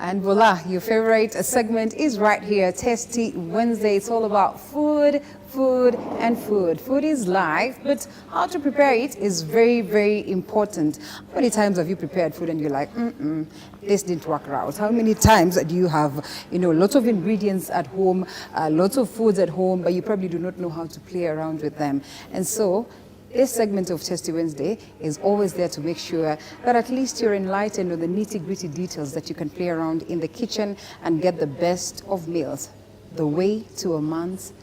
And voila, your favorite segment is right here, Tasty Wednesday. It's all about food, food, and food. Food is life, but how to prepare it is very, very important. How many times have you prepared food and you're like, this didn't work out? How many times do you have, lots of ingredients at home, lots of foods at home, but you probably do not know how to play around with them? And so, this segment of Tasty Wednesday is always there to make sure that at least you're enlightened with the nitty-gritty details that you can play around in the kitchen and get the best of meals. The way to a man's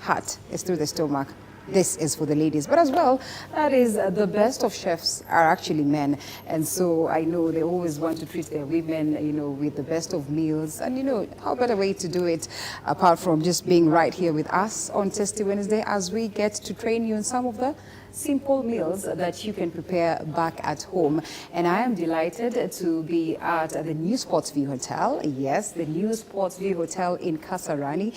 heart is through the stomach. This is for the ladies, but as well, that is the best of chefs are actually men. And so I know they always want to treat their women, with the best of meals. And how better way to do it apart from just being right here with us on Tasty Wednesday as we get to train you in some of the simple meals that you can prepare back at home. And I am delighted to be at the new Sportsview Hotel. Yes, the new Sportsview Hotel in Kasarani.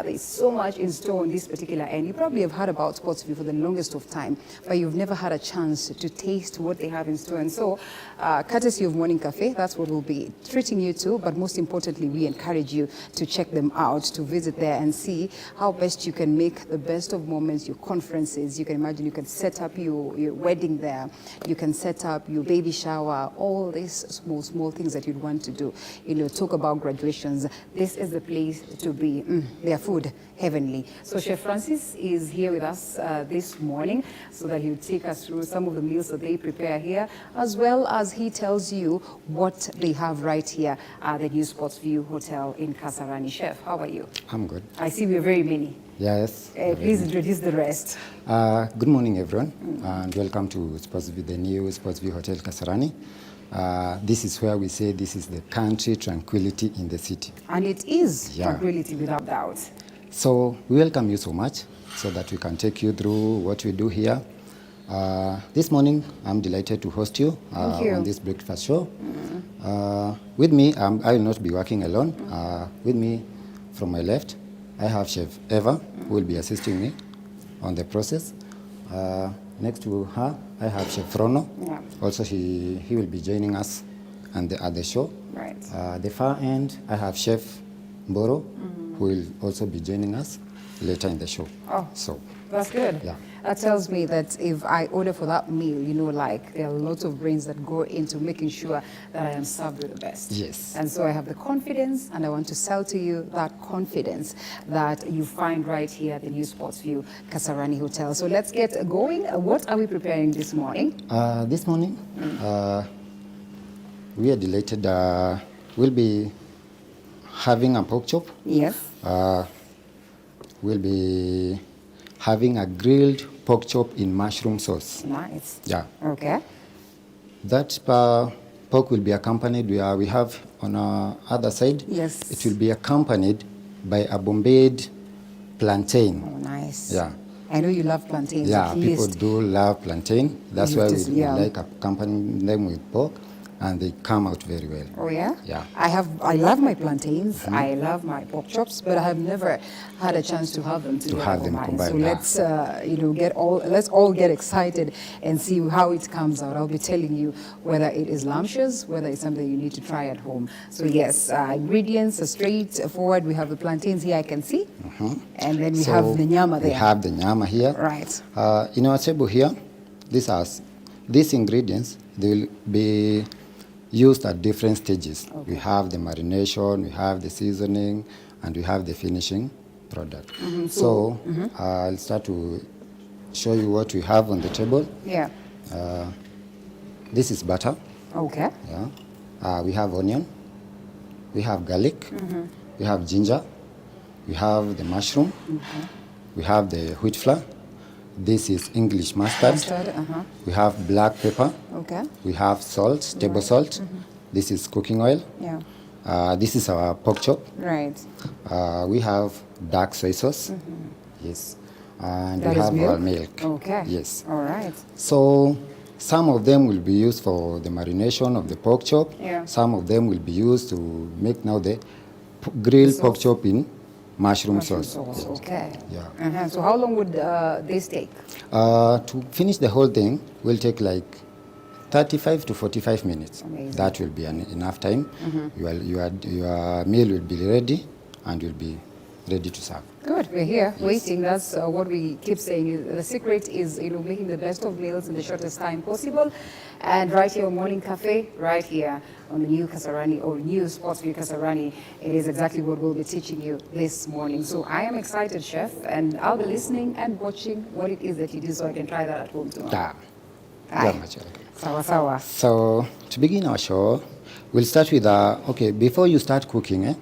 There's so much in store on this particular end. You probably have heard about Sportsview for the longest of time, but you've never had a chance to taste what they have in store. And so, courtesy of Morning Cafe, that's what we'll be treating you to. But most importantly, we encourage you to check them out, to visit there and see how best you can make the best of moments, your conferences. You can imagine you can set up your wedding there. You can set up your baby shower, all these small things that you'd want to do. Talk about graduations. This is the place to be. Their food, heavenly. So Chef Francis is here with us this morning so that he'll take us through some of the meals that they prepare here, as well as he tells you what they have right here at the new Sportsview Hotel in Kasarani. Chef, how are you? I'm good. I see we're very many. Yes. Please introduce the rest. Good morning, everyone, and welcome to Sportsview, the new Sportsview Hotel Kasarani. This is where we say this is the country tranquility in the city. And it is tranquility without doubt. So we welcome you so much so that we can take you through what we do here. This morning, I'm delighted to host you on this breakfast show. With me, I will not be working alone. With me, from my left, I have Chef Eva, who will be assisting me on the process. Next to her, I have Chef Rono. Yeah. Also, he will be joining us at the show. Right. The far end, I have Chef Mboro, who will also be joining us later in the show. Oh, so that's good. Yeah. That tells me that if I order for that meal, there are lots of brains that go into making sure that I am served with the best. Yes. And so I have the confidence, and I want to sell to you that confidence that you find right here at the new Sportsview Kasarani Hotel. So let's get going. What are we preparing this morning? This morning, we are delighted. We'll be having a pork chop. Yes. We'll be having a grilled pork chop in mushroom sauce. Nice. Yeah. Okay. That pork will be accompanied. We have on our other side. Yes. It will be accompanied by a bombed plantain. Oh, nice. Yeah. I know you love plantains. Yeah, people do love plantain. That's why we like accompanying them with pork, and they come out very well. Oh yeah? Yeah. I love my plantains. I love my pork chops, but I have never had a chance to have them combined. So let's let's all get excited and see how it comes out. I'll be telling you whether it is lumptious, whether it's something you need to try at home. So yes, ingredients are straightforward. We have the plantains here, I can see, and then we have the nyama there. We have the nyama here. Right. In our table here, these ingredients, they will be used at different stages. Okay. We have the marination, we have the seasoning, and we have the finishing product. So I'll start to show you what we have on the table. Yeah. This is butter. Okay. Yeah. We have onion. We have garlic. We have ginger. We have the mushroom. We have the wheat flour. This is English mustard. We have black pepper. Okay. We have salt, table salt. This is cooking oil. Yeah. This is our pork chop. Right. We have dark soy sauce. Yes. And that we have milk? our milk. Okay. Yes. All right. So some of them will be used for the marination of the pork chop. Yeah. Some of them will be used to make now the grilled pork chop in mushroom sauce. Yes. Okay. Yeah. So how long would this take? To finish the whole thing will take like 35 to 45 minutes. Amazing. That will be enough time. Your meal will be ready and will be ready to serve. Good, we're here waiting. That's what we keep saying. The secret is, making the best of meals in the shortest time possible. And right here on Morning Cafe, right here on the new Kasarani or new Sports View Kasarani, it is exactly what we'll be teaching you this morning. So I am excited, Chef, and I'll be listening and watching what it is that you do so I can try that at home tomorrow. Very much welcome. Sawa sawa. So to begin our show, we'll start with okay, before you start cooking,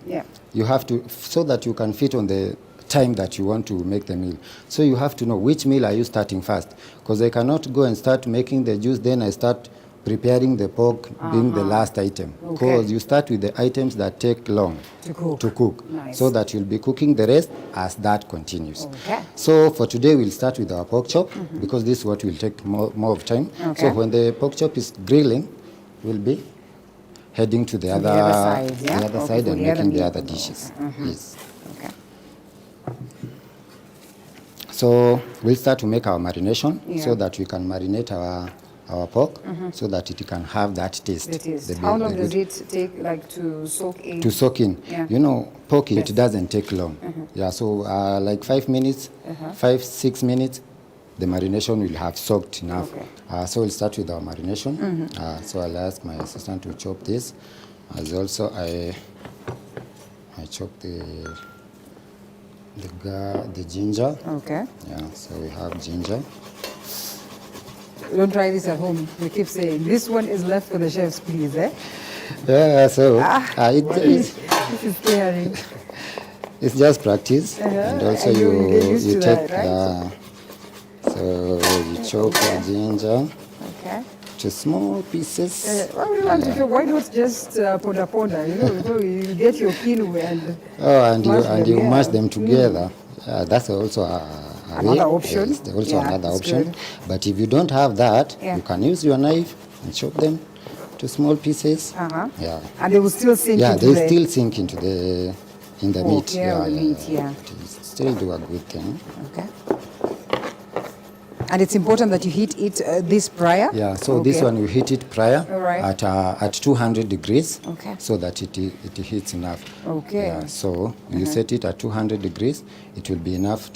you have to, so that you can fit on the time that you want to make the meal. So you have to know which meal are you starting first, because I cannot go and start making the juice, then I start preparing the pork being the last item, because you start with the items that take long to cook. Nice. So that you'll be cooking the rest as that continues. Okay. So for today we'll start with our pork chop, because this is what will take more of time. Okay. So when the pork chop is grilling, we'll be heading to the other side and making the other dishes. Yes. Okay. So we'll start to make our marination so that we can marinate our pork so that it can have that taste. How long does it take, like, to soak in? To soak in. Yeah. Pork, it doesn't take long. Yeah, so like 5 minutes, 5-6 minutes, the marination will have soaked enough. Okay. So we'll start with our marination. So I'll ask my assistant to chop this. As also I chop the ginger. Okay. Yeah, so we have ginger. Don't try this at home. We keep saying this one is left for the chefs, please. Yeah, so this is scary. it's just practice, and also you take right? So you chop the ginger to small pieces. Why not just ponda? You get your kinu and you mash them together. That's also another option. Yes, also another option. Good. But if you don't have that, you can use your knife and chop them to small pieces. Yeah. And they will still sink into they still sink into the meat. Yeah, the meat. Still do a good thing. Okay. And it's important that you heat it this prior? Yeah, so this one you heat it prior at 200 degrees so that it heats enough. Okay. Yeah, so you set it at 200 degrees, it will be enough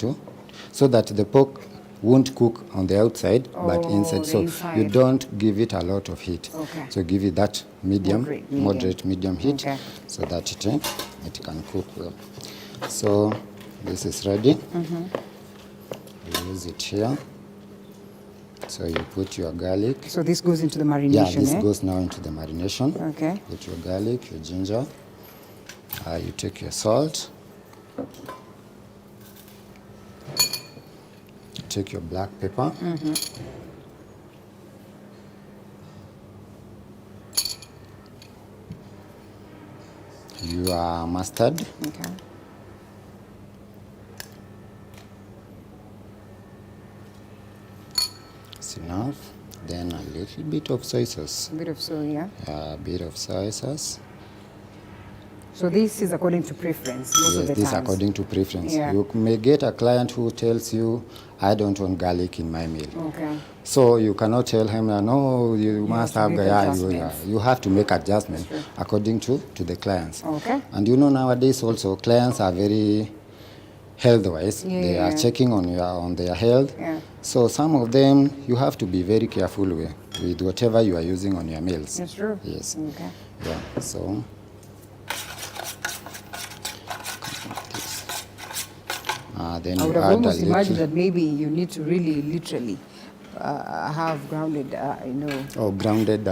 so that the pork won't cook on the outside, but inside. So you don't give it a lot of heat. Okay. So give it that moderate medium heat so that it can cook well. So this is ready. You use it here. So you put your garlic. So this goes into the marination, Yeah, this goes now into the marination. Okay. Put your garlic, your ginger. You take your salt. Take your black pepper. Your mustard. Okay. Enough. Then a little bit of soy sauce. A bit of soy, yeah? A bit of soy sauce. So this is according to preference most of the Yes, this times. according to preference. Yeah. You may get a client who tells you, I don't want garlic in my meal. Okay. So you cannot tell him, no, you must have garlic. You have to make adjustment according to the clients. Okay. And nowadays also clients are very health-wise. They are checking on their health. Yeah. So some of them, you have to be very careful with whatever you are using on your meals. That's true. Yes. Okay. Yeah, so. Then I would you have add almost imagined that maybe you need to really literally have grounded, grounded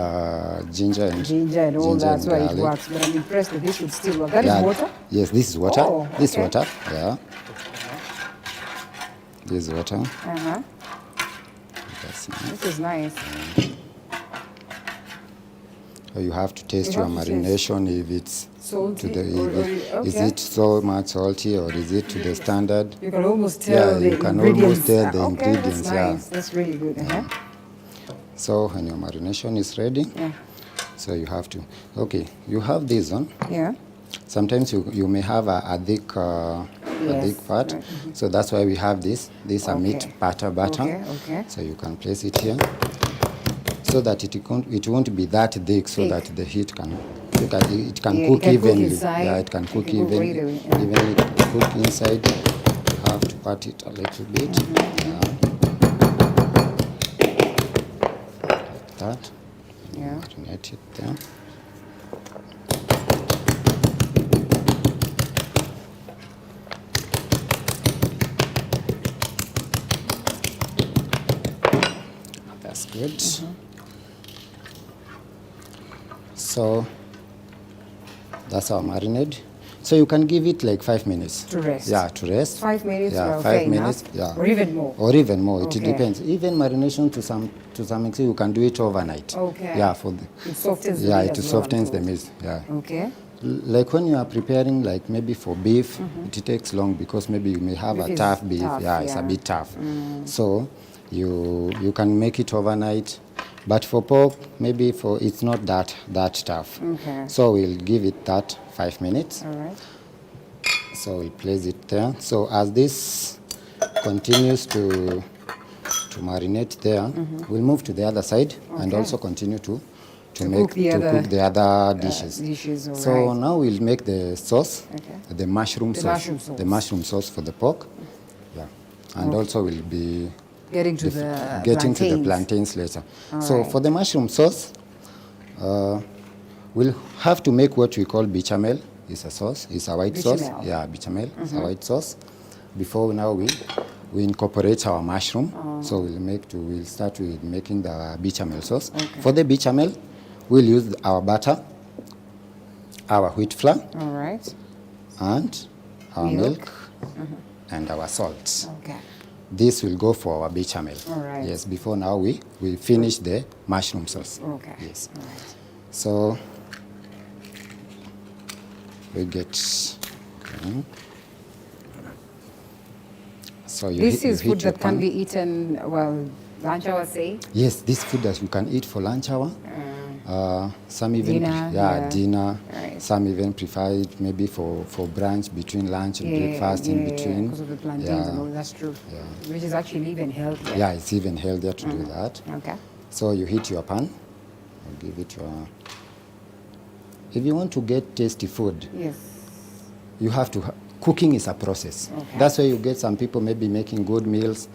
ginger and all that, so garlic. it works. But I'm impressed that this would still work. That is water? Yes, this is water. Oh, This is water, yeah. This is water. That's nice. This is nice. So you have to taste your marination if it's salty. Is it so much salty or is it to the standard? You can almost tell the ingredients. Ingredients. That's nice. That's really good. So when your marination is ready, so you have to. Okay, you have this one. Yeah. Sometimes you may have a thick part. Right. So that's why we have this. This a meat butter. Okay. So you can place it here. so that it won't be that thick, so that the heat can it can Yeah, cook it can cook evenly. inside. Yeah, it can cook It can cook right evenly. away, yeah. Evenly cook inside. You have to pat it a little bit. Yeah. Like that. Yeah. Marinate it there. That's good. So that's our marinade. So you can give it like 5 minutes. To rest. Yeah, to rest. 5 minutes, Yeah, well, 5 fair minutes. enough. Yeah. Or even more. Or even more. Okay. It depends. Even marination to some extent, you can do it overnight. Okay. Yeah, for the, It softens the yeah, meat it as well, I'm softens the told. meat. Yeah. Okay. Like when you are preparing, like maybe for beef, it takes long because maybe you may have Beef a is tough beef. tough, Yeah, it's a yeah. bit tough. So you can make it overnight. But for pork, maybe it's not that tough. Okay. So we'll give it that 5 minutes. All right. So we'll place it there. So as this continues to marinate there, we'll move to the other side and Okay. also continue to cook the other dishes. dishes, all So right. now we'll make the sauce, Okay. the mushroom The sauce, mushroom sauce. the mushroom sauce for the pork. Yeah, and also we'll be Getting to the getting to the plantains. plantains later. All So right. for the mushroom sauce, we'll have to make what we call bechamel. It's a sauce. It's a white sauce. Bechamel. Yeah, bechamel. It's a white sauce. Before now we incorporate our mushroom. So we'll start with making the bechamel sauce. Okay. For the bechamel, we'll use our butter, our wheat flour, All right. and our Milk. milk, and our salt. Okay. This will go for our bechamel. All right. Yes, before now we finish the mushroom sauce. Okay. Yes. All right. So we get. Okay. So This is heat food your that can pan. be eaten, well, lunch hour, say? Yes, this food that you can eat for lunch hour. Some even Dinner, dinner. Right. Some even prefer it maybe for brunch, between lunch and breakfast in between. because of the plantains Yeah. and all, that's true. Yeah. Which is actually even healthier. Yeah, it's even healthier to do that. Okay. So you heat your pan. I'll give it your. If you want to get tasty food, Yes. you have to. Cooking is a process. Okay. That's why you get some people maybe making good meals,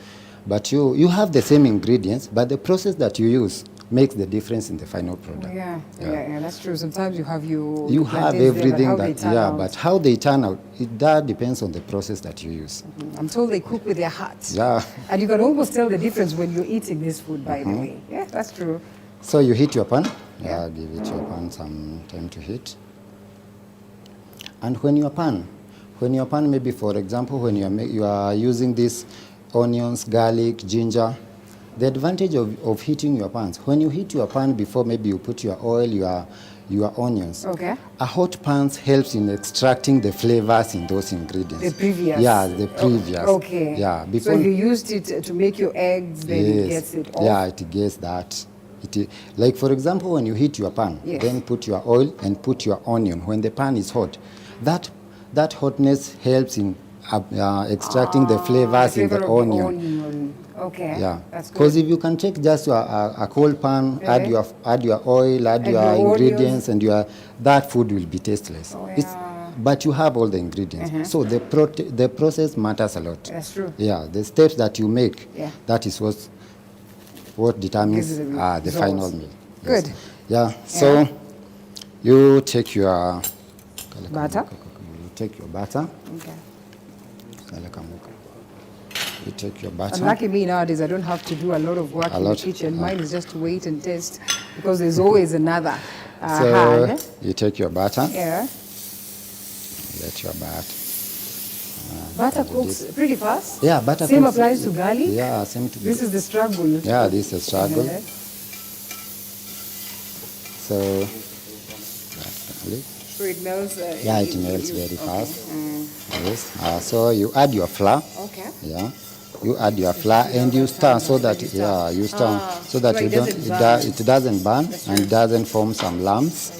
but you have the same ingredients, but the process that you use makes the difference in the final product. Yeah, Yeah. yeah, that's true. Sometimes you have You have plantains there, but everything how they that, turn out. but how they turn out, that depends on the process that you use. I'm told they cook with their hearts. Yeah. And you can almost tell the difference when you're eating this food, by the way. Yeah, that's true. So you heat your pan. Yeah. Give it your pan some time to heat. And when your pan, maybe for example, when you are using these onions, garlic, ginger, the advantage of heating your pans, when you heat your pan before maybe you put your oil, your onions, Okay. a hot pan helps in extracting the flavors in those ingredients. The previous. Yeah, the previous. Okay. Yeah, So before. if you used it to make your eggs, then it gets it off. Yeah, it gets that. Like for example, when you heat your pan, Yes. then put your oil and put your onion. When the pan is hot, that hotness helps in extracting the flavors in the flavor of onion. Okay. Yeah, That's because good. if you can take just a cold pan, Okay. add your oil, add your your ingredients, and that food will be tasteless. Oh, It's- yeah. but you have all the ingredients, so the process matters a lot. That's true. Yeah, the steps that you make, Yeah. that is what determines Gives the the results. final meal. Good. Yeah. So you take your Butter. You take your butter. Okay. You take your butter. And lucky me nowadays, I don't have to do a lot of work in the lot. kitchen. Mine is just to wait and taste because there's always another So hand. you take your butter. Yeah. Let your butter. Butter cooks pretty fast. Yeah, butter. Same cooks- applies to garlic. Yeah, same to. This is the struggle. Yeah, this is a struggle. Yeah. So. garlic. So it melts. Yeah, it melts very fast. Yes. So you add your flour. Okay. Yeah. You add your flour and you stir so that you stir so that so you it don't doesn't burn. it doesn't burn and doesn't form some lumps.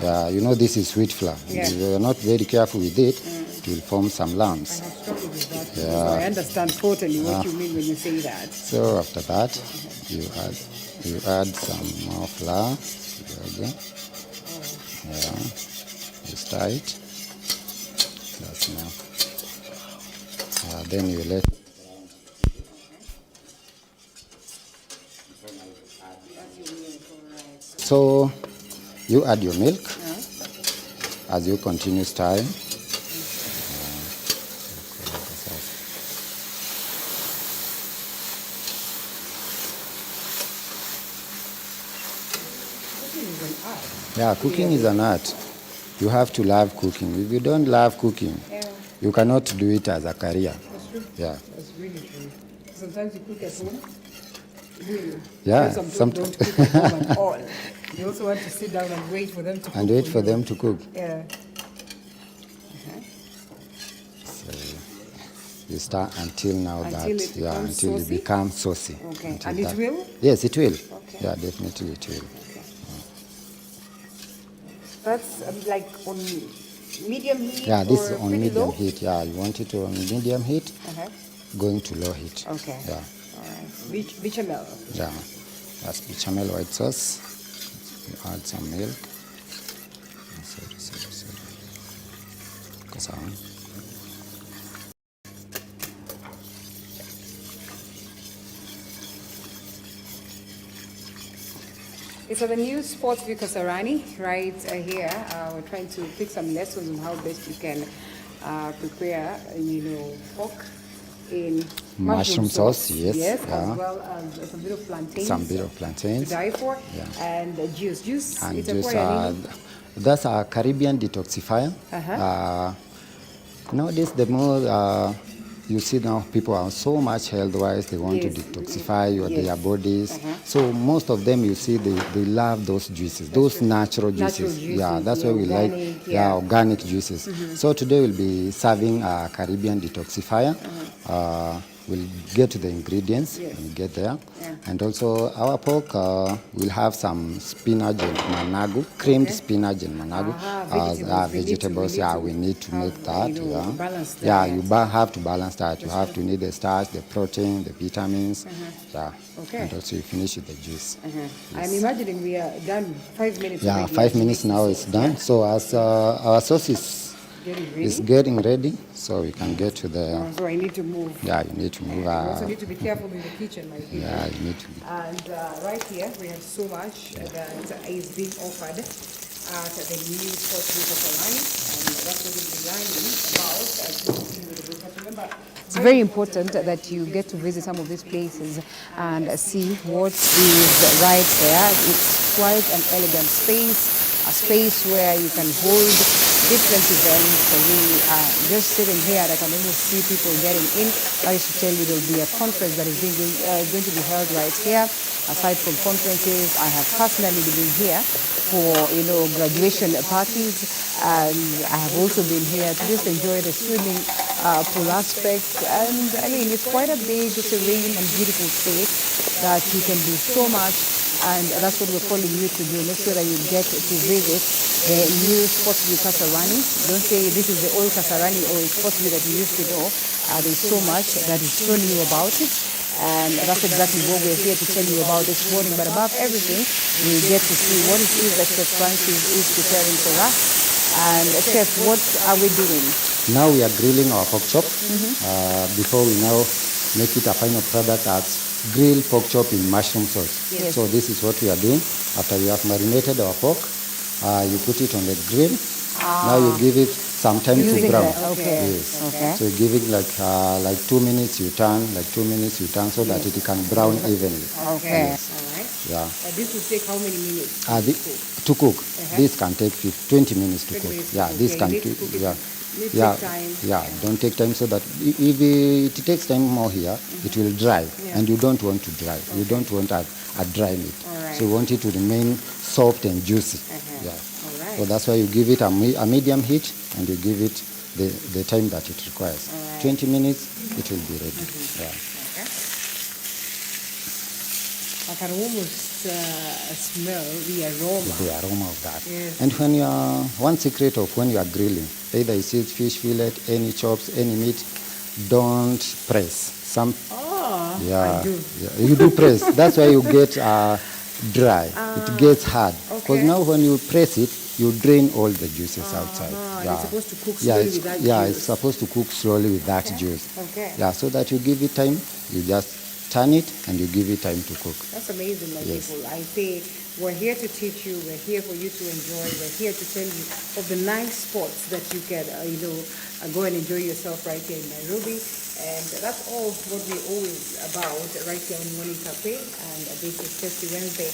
Yeah, you know this is wheat flour. Yeah. If you're not very careful with it, it will form some lumps. So I understand totally what you mean when you say that. So after that, you add You add some more flour. Again. Yeah. You stir it. That's enough. Then you let. So you add your milk as you continue stirring. Yeah, cooking is an art. You have to love cooking. If you don't love cooking, you cannot do it as a career. That's true. Yeah. That's really true. Sometimes you cook at home. Really. Yeah. Some people don't cook at home at all. You also want to sit down and wait for them to cook. And wait for them to cook. Yeah. So you stir until now until it becomes saucy. Okay. And it will? Yes, it will. Okay. Yeah, definitely it will. Okay. That's like on medium heat. Yeah, this is or on pretty medium low? heat. Yeah, you want it on medium heat, going to low heat. Okay. Yeah. All right. Bechamel. Yeah, that's bechamel white sauce. You add some milk. Sorry. So the new Sports View Kasarani right here. We're trying to pick some lessons on how best you can prepare, pork in Mushroom sauce, yes. Yes, Yeah. as well as some bit of plantains. Some bit of plantains. To die for. Yeah. And juice. Juice. And it's juice, a that's a Caribbean detoxifier. Nowadays, the more you see now, people are so much health-wise. They want to detoxify their bodies. So most of them, you see, they love those juices, those natural juices. Yeah, that's why we organic, like organic juices. So today we'll be serving a Caribbean detoxifier. We'll get to the ingredients when we get there. And also our pork will have some spinach and managu, creamed spinach and managu. Vegetables, we need to make that. You have to balance that. You have to need the starch, the protein, the vitamins. And also you finish with the juice. I'm imagining we are done 5 minutes. Yeah, 5 minutes now it's done. So as our sauce is getting ready, so we can get to the... So I need to move. Yeah, you need to move. You also need to be careful in the kitchen, my people. Yeah, you need to be. And right here, we have so much that is being offered at the new Sports View Kasarani, and that's what we'll be learning about as we continue with the broadcast. Remember, it's very important that you get to visit some of these places and see what is right there. It's quite an elegant space, a space where you can hold different events. We are just sitting here, I can almost see people getting in. I used to tell you there'll be a conference that is going to be held right here. Aside from conferences, I have personally been here for graduation parties, and I have also been here to just enjoy the swimming pool aspect. And I mean, it's quite a big, serene and beautiful space that you can do so much. And that's what we're calling you to do. Make sure that you get to visit the new Sports View Kasarani. Don't say this is the old Kasarani or Sports View that you used to know. There's so much that is so new about it. And that's exactly what we're here to tell you about this morning. But above everything, we get to see what it is that Chef Francis is preparing for us. And Chef, what are we doing? Now we are grilling our pork chop. Before we now make it a final product as grilled pork chop in mushroom sauce. Yes. So this is what we are doing. After we have marinated our pork, you put it on the grill. Now you give it some time to brown. Okay. Yes. Okay. So you give it like 2 minutes, you turn, so that it can brown evenly. Okay. Yes. All right. Yeah. This will take how many minutes? To cook. This can take 20 minutes to cook. Yeah, this can don't take time, so that if it takes time more here, it will dry, and you don't want to dry. You don't want a dry meat. So you want it to remain soft and juicy. So that's why you give it a medium heat, and you give it the time that it requires. 20 minutes, it will be ready. I can almost smell the aroma. The aroma of that. Yes. And one secret of when you are grilling, either it's fish fillet, any chops, any meat, don't press. I do. You do press. That's why you get dry. It gets hard. Because okay. now when you press it, you drain all the juices outside. It's supposed to cook slowly with that juice. It's supposed to cook slowly with that juice. Okay. Yeah, so that you give it time, you just turn it and you give it time to cook. That's amazing, my Yes. people. I say we're here to teach you. We're here for you to enjoy. We're here to tell you of the nice spots that you can, go and enjoy yourself right here in Nairobi. And that's all what we're always about right here on Morning Cafe. And this is Tasty Wednesday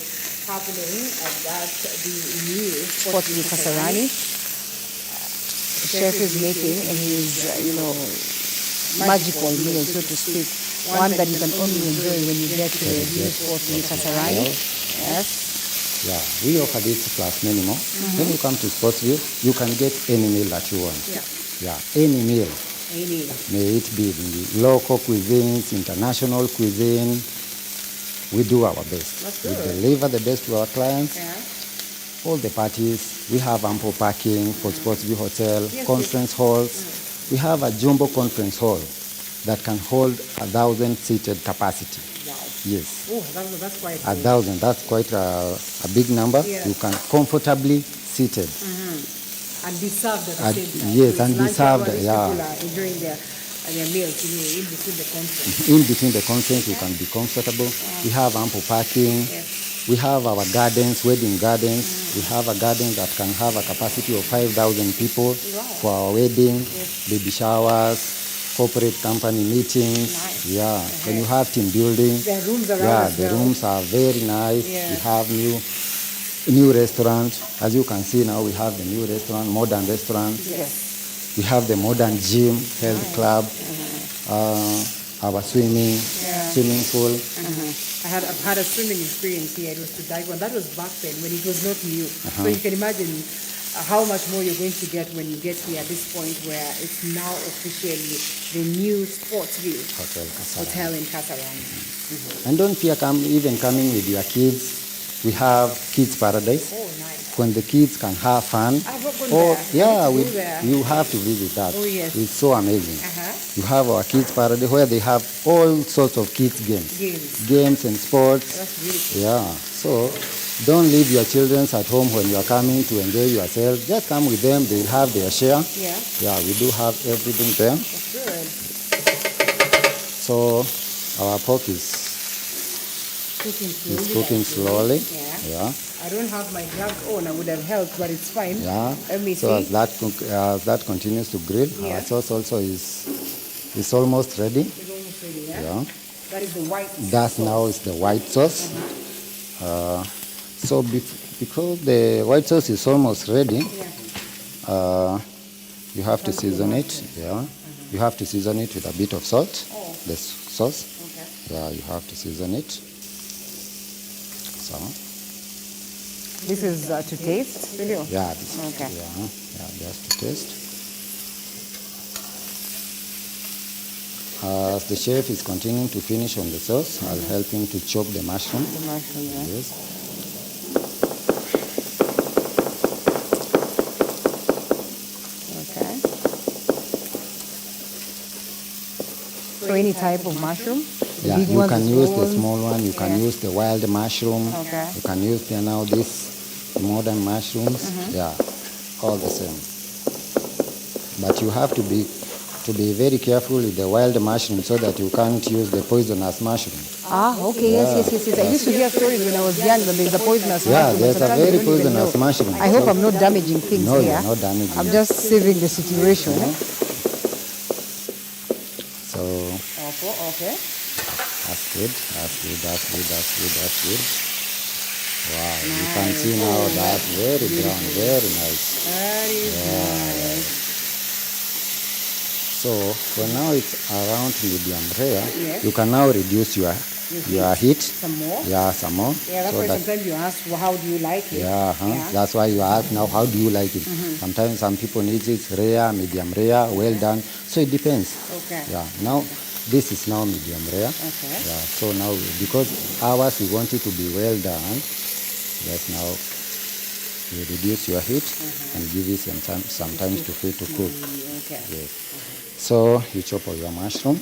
happening at the new Sportsview Kasarani. The chef is making his, magical meal, so to speak. One that you can only enjoy when you get to the new Sportsview Kasarani. Yes. Yeah, we offer this plus many more. When you come to Sportsview, you can get any meal that you want. Yeah, any meal. May it be in local cuisines, international cuisine. We do our best. That's We good. deliver the best to our clients. Yeah. All the parties, we have ample parking for Sportsview Hotel, Yes, conference halls. We have a jumbo conference hall that can hold 1,000 seated capacity. Wow. Yes. Oh, that's quite 1,000, that's quite a big number. Yeah. You can comfortably seated. and be served at the same time. Yes, So and it's be lunch served, hour, these yeah. people are enjoying their meals, in between the conference. In between the conference, you can be comfortable. We have ample parking. Yes. We have our gardens, wedding gardens. We have a garden that can have a capacity of 5,000 people for our wedding, baby showers, corporate company meetings. Nice. Yeah, when you have team building. There are rooms around as the well. rooms are very nice. Yeah. We have new restaurant. As you can see now, we have the new restaurant, modern restaurant. Yes. We have the modern gym, health club, our swimming pool. I've had a swimming experience here. It was to dive on. That was back then when it was not new. So you can imagine how much more you're going to get when you get here at this point where it's now officially the new Sportsview Hotel in Kasarani. And don't fear even coming with your kids. We have Kids Paradise. Oh, nice. When the kids can have fun. I've gone there. Yeah, I need to go there. you have to visit that. Oh, yes. It's so amazing. Uh-huh. You have our Kids Paradise where they have all sorts of kids games and sports. That's beautiful. Yeah, so don't leave your children at home when you are coming to enjoy yourself. Just come with them. They'll have their share. Yeah. Yeah, we do have everything there. That's good. So our pork is cooking slowly. Yeah. I don't have my gloves on. I would have helped, but it's fine. Yeah. Let me So see. as that continues to grill, Yeah. our sauce also is almost ready. It's almost ready, yeah? Yeah. That is the white That sauce. now is the white sauce. So because the white sauce is almost ready, you have to season it. Yeah. You have to season it with a bit of salt. Oh. The sauce. Okay. Yeah, you have to season it. So This is to taste, will you? yeah, Okay. just to taste. As the chef is continuing to finish on the sauce, I'll help him to chop the mushroom. The mushroom, yeah. Yes. Okay. So any type of mushroom? The Yeah, big you ones, can the use small the ones? small one, you can use the wild mushroom, Okay. you can use now this modern mushrooms, yeah, all the same. But you have to be very careful with the wild mushroom so that you can't use the poisonous mushroom. Ah, okay, yes. I used to hear stories when I was young that there's a poisonous Yeah, mushroom. there's but a sometimes you very don't even poisonous know. mushroom. I hope I'm not damaging things No, here. you're not damaging. I'm just saving the situation. So Okay. that's good. Wow, you can see now that very brown, very nice. That is nice. So for now it's around medium rare. Yes. You can now reduce your heat. Some more? Yeah, some more. Yeah, that's So why that- sometimes you ask, well, how do you like it? Yeah, that's why you ask now, how do you like it? Sometimes some people need it rare, medium rare, well done. So it depends. Okay. Yeah, now this is now medium rare. Okay. Yeah, so now because ours we want it to be well done, just now you reduce your heat and give it some time to cook. Okay. Yes. So you chop all your mushroom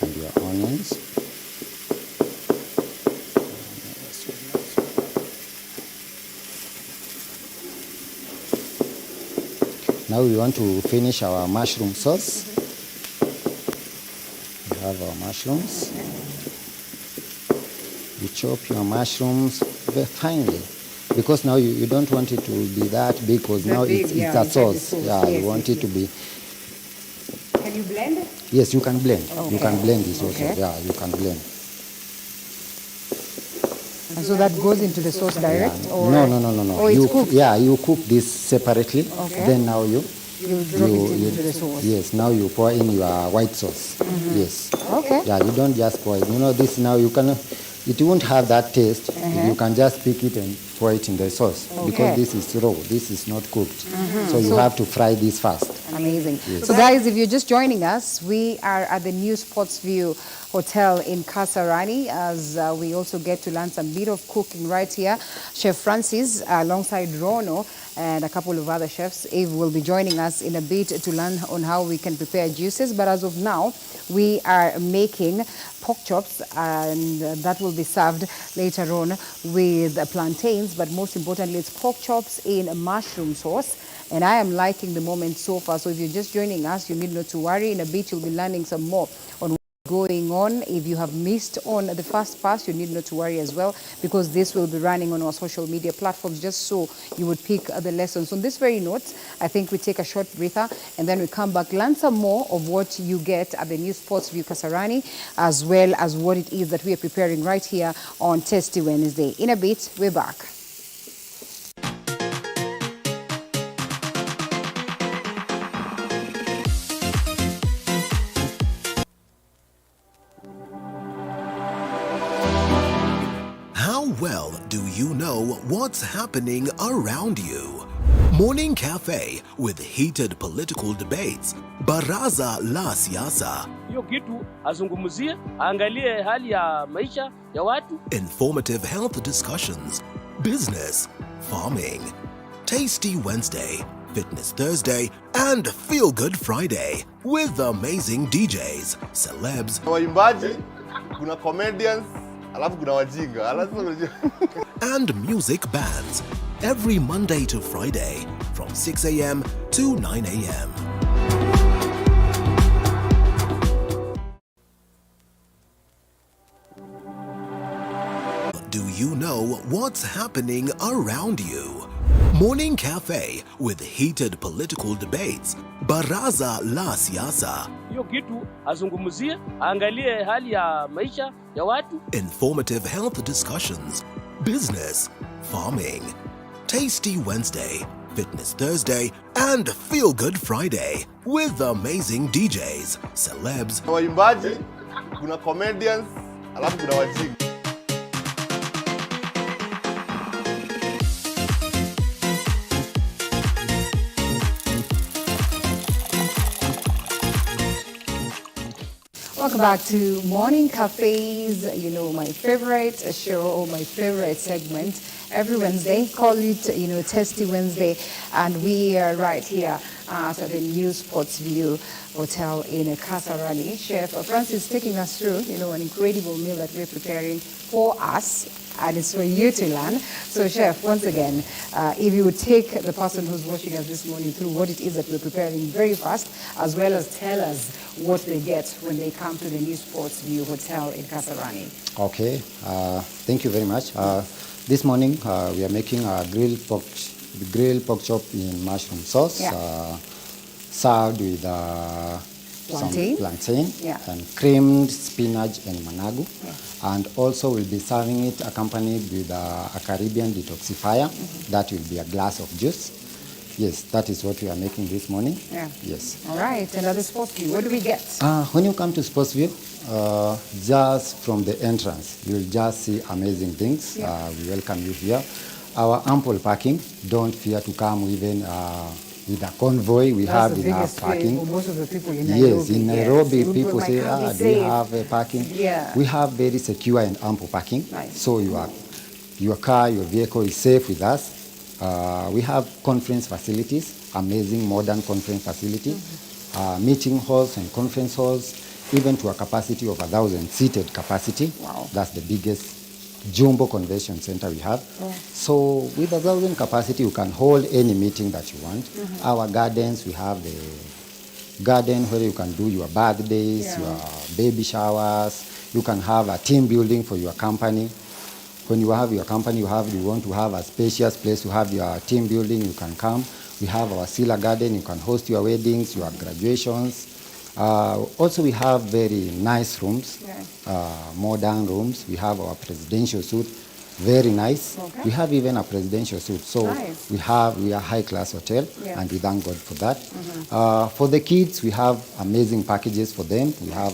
and your onions. Now we want to finish our mushroom sauce. We have our mushrooms. You chop your mushrooms very finely, because now you don't want it to be that big, because now it's a sauce. Yeah, you want it to be. Can you blend it? Yes, you can blend. Okay. You can blend this also. Okay. Yeah, you can blend. And so that goes into the sauce direct? Yeah. Or? No. Oh, it's cooked? Yeah, you cook this separately. Okay. Then now you drop it into the sauce. Yes, now you pour in your white sauce. Yes. Okay. Yeah, you don't just pour it. This now you can. It won't have that taste. You can just pick it and pour it in the sauce, because this is raw. This is not cooked. So you have to fry this first. Amazing. Yes. So guys, if you're just joining us, we are at the New Sportsview Hotel in Kasarani, as we also get to learn some bit of cooking right here. Chef Francis alongside Rono and a couple of other chefs. Eve will be joining us in a bit to learn on how we can prepare juices. But as of now, we are making pork chops, and that will be served later on with plantains. But most importantly, it's pork chops in a mushroom sauce. And I am liking the moment so far. So if you're just joining us, you need not to worry. In a bit, you'll be learning some more on what's going on. If you have missed on the first pass, you need not to worry as well, because this will be running on our social media platforms, just so you would pick the lessons. On this very note, I think we take a short breather and then we come back, learn some more of what you get at the New Sportsview Kasarani, as well as what it is that we are preparing right here on Tasty Wednesday. In a bit, we're back. How well do you know what's happening around you? Morning Cafe with heated political debates. Baraza la siasa. Hiyo kitu azungumzie, angalie hali ya maisha ya watu. Informative health discussions. Business, farming. Tasty Wednesday, Fitness Thursday, and Feel Good Friday with amazing DJs, celebs, waimbaji, kuna comedians, alafu kuna wajinga. and music bands every Monday to Friday from 6 a.m. to 9 a.m. Do you know what's happening around you? Morning Cafe with heated political debates. Baraza la siasa. Hiyo kitu azungumzie, angalie hali ya maisha ya watu. Informative health discussions. Business, farming. Tasty Wednesday, Fitness Thursday, and Feel Good Friday with amazing DJs, celebs, Waimbaji, kuna comedians, alafu kuna wajinga. Welcome back to Morning Cafes, my favorite show or my favorite segment every Wednesday. Call it, Tasty Wednesday. And we are right here at the New Sportsview Hotel in Kasarani. Chef Francis taking us through, an incredible meal that we're preparing for us. And it's for you to learn. So, Chef, once again, if you would take the person who's watching us this morning through what it is that we're preparing very fast, as well as tell us what they get when they come to the New Sportsview Hotel in Kasarani. Okay, thank you very much. This morning we are making a grilled pork chop in mushroom sauce, served with some plantain and creamed spinach and managu. And also we'll be serving it accompanied with a Caribbean detoxifier. That will be a glass of juice. Yes, that is what we are making this morning. Yeah. Yes. All right, and at the Sportsview, what do we get? When you come to Sportsview, just from the entrance, you'll just see amazing things. We welcome you here. Our ample parking, don't fear to come even with a convoy. We have enough parking. For most of the people in Nairobi. Yes, in Nairobi, yes. people say, do you have parking? Yeah. We have very secure and ample parking. Nice. So your car, your vehicle is safe with us. We have conference facilities, amazing modern conference facilities, meeting halls and conference halls, even to a capacity of 1,000 seated capacity. Wow. That's the biggest jumbo convention center we have. So with 1,000 capacity, you can hold any meeting that you want. Our gardens, we have the garden where you can do your birthdays, your baby showers. You can have a team building for your company. When you have your company, you want to have a spacious place to have your team building, you can come. We have our Sila garden, you can host your weddings, your graduations. Also, we have very nice rooms, modern rooms. We have our presidential suite, very nice. We have even a presidential suite. So we are high-class hotel, and we thank God for that. For the kids, we have amazing packages for them. We have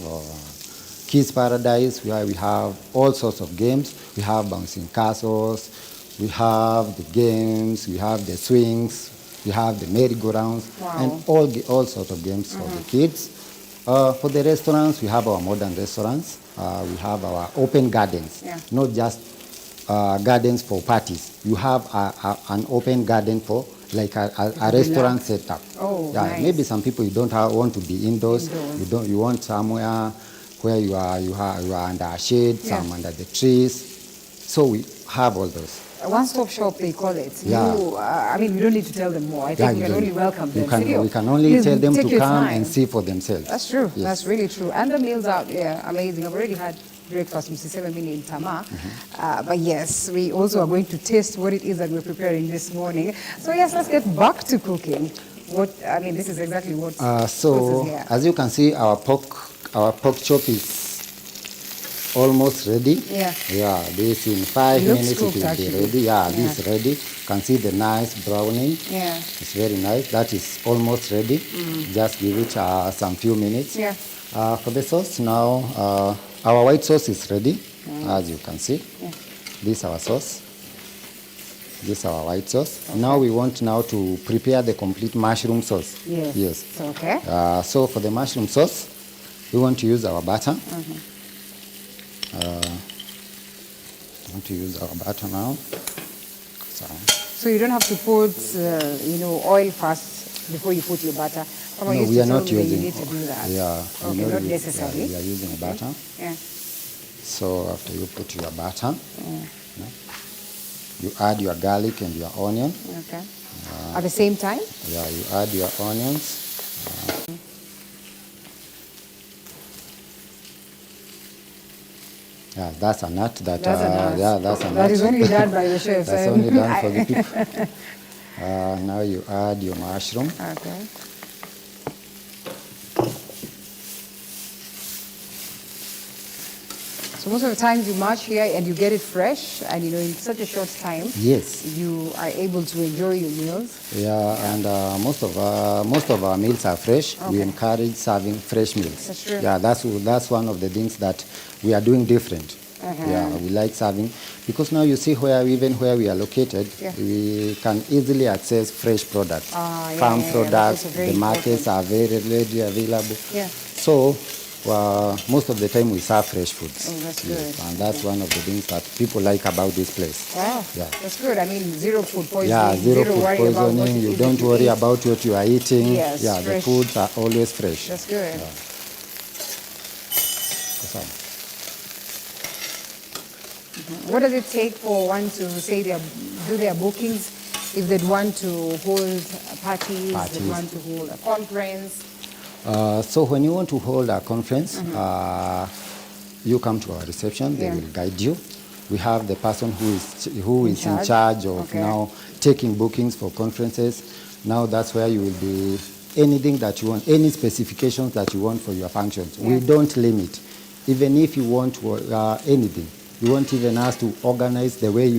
Kids Paradise, where we have all sorts of games. We have bouncing castles, we have the games, we have the swings, we have the merry-go-rounds, and all sorts of games for the kids. For the restaurants, we have our modern restaurants. We have our open gardens, not just gardens for parties. You have an open garden for like a restaurant setup. Nice. Maybe some people you don't want to be indoors. You want somewhere where you are under a shade, some under the trees. So we have all those. A one-stop shop, they call it. Yeah. I mean, we don't need to tell them more. I think we can only welcome them. We can only Please tell them take to your come time. and see for themselves. That's true. Yes. That's really true. And the meals out there, amazing. I've already had breakfast, Mr. 7 minute in Tama. But yes, we also are going to taste what it is that we're preparing this morning. So yes, let's get back to cooking. This is exactly what so here. As you can see, our pork chop is almost ready. This in 5 minutes it will be ready. This is ready. You can see the nice browning. It's very nice. That is almost ready. Just give it some few minutes. For the sauce now, our white sauce is ready, as you can see. This is our sauce. This is our white sauce. Now we want to prepare the complete mushroom sauce. Yes. Okay. So for the mushroom sauce, we want to use our butter. We want to use our butter now. So you don't have to put, oil first before you put your butter. No, we are not using. You need to do that. Not necessarily. We are using butter. So after you put your butter, you add your garlic and your onion. At the same time? Yeah, you add your onions. That's a nut. That's a nut. That's a nut. That is only done by the chef. That's only done for the people. Now you add your mushroom. Okay. So most of the times you march here and you get it fresh, and in such a short time, yes, you are able to enjoy your meals. And most of our meals are fresh. We encourage serving fresh meals. That's true. That's one of the things that we are doing different. We like serving because now you see where we are located, we can easily access fresh products, farm products. The markets are very readily available. So most of the time we serve fresh foods. That's good. And that's one of the things that people like about this place. That's good. I mean, zero food poisoning. Zero food poisoning. You don't worry about what you are eating. The fresh. foods are always fresh. That's good. What does it take for one to say do their bookings if they'd want to hold parties, they want to hold a conference? So when you want to hold a conference, you come to our reception. They will guide you. We have the person who is in charge of now taking bookings for conferences. Now that's where you will be anything that you want, any specifications that you want for your functions. We don't limit. Even if you want anything, you won't even ask to organize the way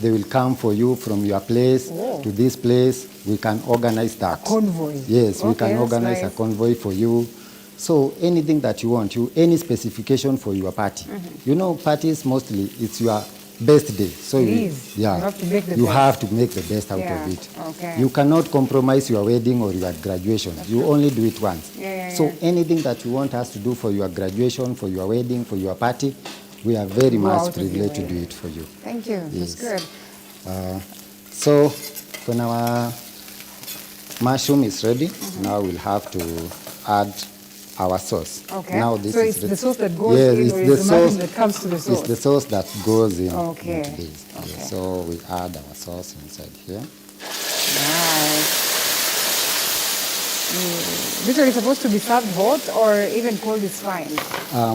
they will come for you from your place to this place. We can organize that. A convoy. Yes, we can organize a convoy for you. So anything that you want, any specification for your party. Parties mostly it's your best day. So you have to make the best. Have to make the best out of it. You cannot compromise your wedding or your graduation. You only do it once. So anything that you want us to do for your graduation, for your wedding, for your party, we are very much privileged to do it for you. Thank you. That's good. So when our mushroom is ready, now we'll have to add our sauce. Okay. Now this so is it's the sauce that goes yes, in, it's or the is the sauce mushroom that comes to the sauce? It's the sauce that goes in Okay. into this. Okay. Yes, so we add our sauce inside here. Nice. This one is supposed to be served hot or even cold is fine?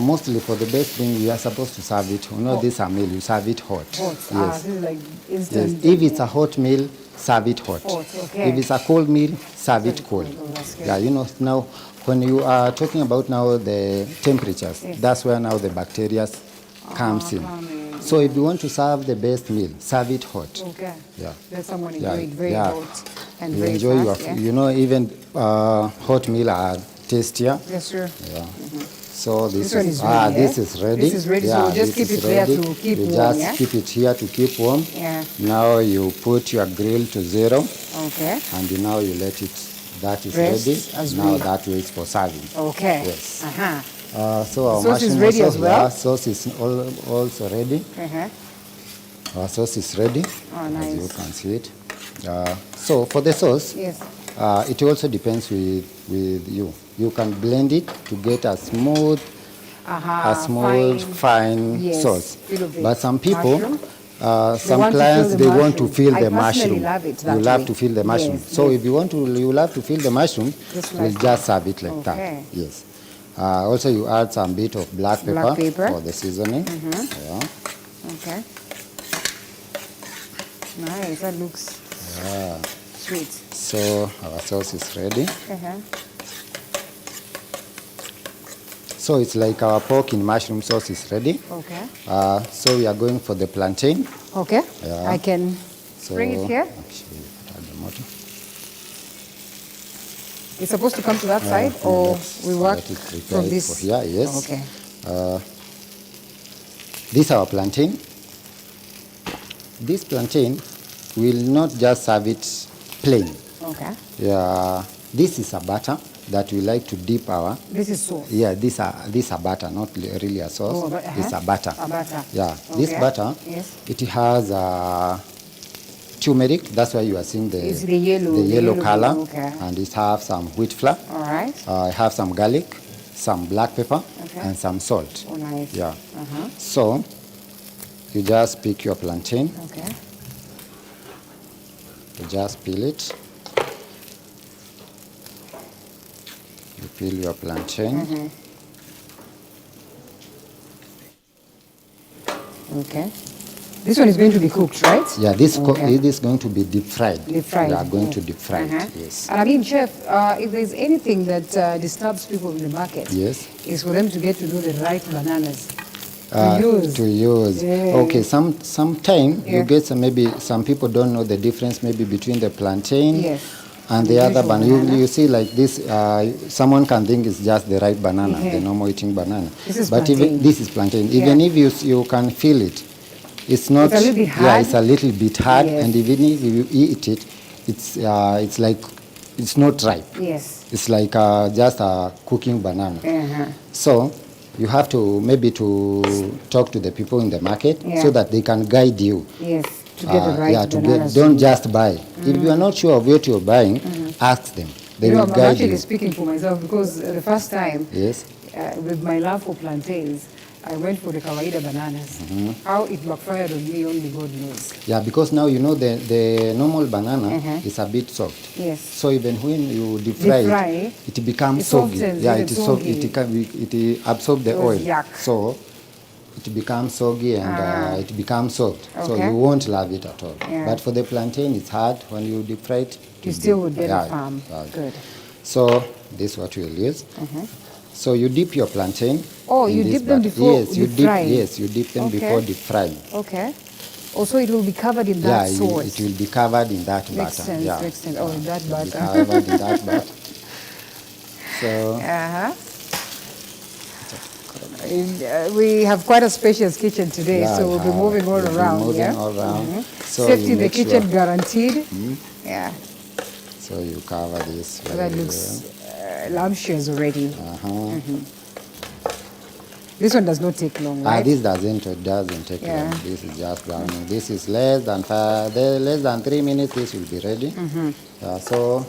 Mostly for the best thing, we are supposed to serve it. You know, this a meal, you serve it hot. Hot. Yes. This is like Yes. instant. If it's a hot meal, serve it hot. Hot, okay. If it's a cold meal, serve it cold. Oh, that's good. Yeah, you know, now when you are talking about now the temperatures, Yes. that's where now the bacteria comes in. come in. So if you want to serve the best meal, serve it hot. Okay. Yeah. Let someone Yeah, enjoy it very yeah. hot and You very enjoy fast. your, you know, even hot meal are tastier. Yes, sir. Yeah. So This one is ready, this eh? is ready. This is ready, so Yeah, we just this keep is it there ready. to keep you warm, just yeah? keep it here to keep warm. Yeah. Now you put your grill to 0, Okay. and now you let it. That is Rest ready. as Now we- that waits for serving. Okay. Yes. Uh-huh. So our Sauce is mushroom ready also, as well? Yeah, sauce is also ready. Uh-huh. Our sauce is ready. Oh, As nice. you can see it. So for the sauce, Yes. it also depends with you. You can blend it to get a smooth, fine Yes, sauce. feel of the But some people, mushroom. some want to clients, feel the they want to mushroom. feel I the personally mushroom. love it that You love way. to feel the mushroom. Yes, So yes. if you want to, you love to feel the mushroom, Just we'll like just serve it like Okay. that. Yes. Also, you add some bit of black pepper, Black pepper. for the seasoning. Yeah. Okay. Nice. That looks sweet. So our sauce is ready. Uh-huh. So it's like our pork in mushroom sauce is ready. Okay. So we are going for the plantain. Okay. Yeah. I can So bring it here. Actually, add the motor. It's supposed to come to that side, or let's we work let it prepare from it this? for here, yes. Okay. This our plantain. This plantain will not just serve it plain. Okay. Yeah, this is a batter that we like to dip our. This is sauce. Yeah, this a batter, not really a sauce. Oh, but- It's a batter. A butter. Yeah, this Okay. batter. Yes. It has turmeric. That's why you are seeing It's the yellow- yellow yellow color. green, okay. And it have some wheat flour. All right. I have some garlic, some black pepper, Okay. and some salt. Oh, nice. Yeah. Uh-huh. So you just pick your plantain. Okay. You just peel it. You peel your plantain. Okay. This one is going to be cooked, right? Yeah, this Okay. it is going to be deep fried. Deep fried. We are going to deep fry Uh-huh. it. Yes. And I mean, Chef, if there's anything that disturbs people in the market, Yes. is for them to get to do the right bananas. To use. Yeah. Okay, sometime Yeah. you get maybe some people don't know the difference maybe between the plantain Yes. and The the other usual banana. banana. You see like this, someone can think it's just the right banana, Yeah. the normal eating banana. This is but even plantain. this is plantain. Yeah. Even if you can feel it, it's not. It's a little bit Yeah, hard. it's a little bit hard, Yes. and even if you eat it, it's like it's not ripe. Yes. It's like just a cooking banana. Uh-huh. So you have to maybe to talk to the people in the market Yeah. so that they can guide you. Yes. To get the right yeah, to bananas. don't just buy. If you are not sure of what you're buying, ask them. They You know, will I'm guide actually you. speaking for myself because the first time, Yes. with my love for plantains, I went for the kawaida bananas. Mm-hmm. How it backfired on me, only God knows. Yeah, because now you know the normal banana Uh-huh. is a bit soft. Yes. So even when you deep Deep fry fry, it, it becomes it soggy. softens, Yeah, even it is soft. soggy. It absorbs the Oh, oil. yuck. So it becomes soggy and it becomes soft. So Okay. you won't love it at all. Yeah. But for the plantain, it's hard when you deep fry it. You it still be- would get yeah, it firm. yeah. Good. So this is what we'll use. So you dip your plantain. Oh, in you this dip them batter. before Yes, you deep dip. frying? Yes, you dip them Okay. before deep frying. Okay. Also, it will be covered in that Yeah, sauce. it will be covered in that Makes butter. sense, Yeah. makes sense. Oh, in that It will be butter. covered in that butter. So Uh-huh. We have quite a spacious kitchen today, yeah, so we'll be moving all we'll be around. moving Yeah? all around. So Safety you in the make kitchen sure- guaranteed. Yeah. So you cover this. That very looks lumptious already. well. This one does not take long, right? This doesn't take Yeah. long. This is just browning. This is less than 3 minutes. This will be ready. So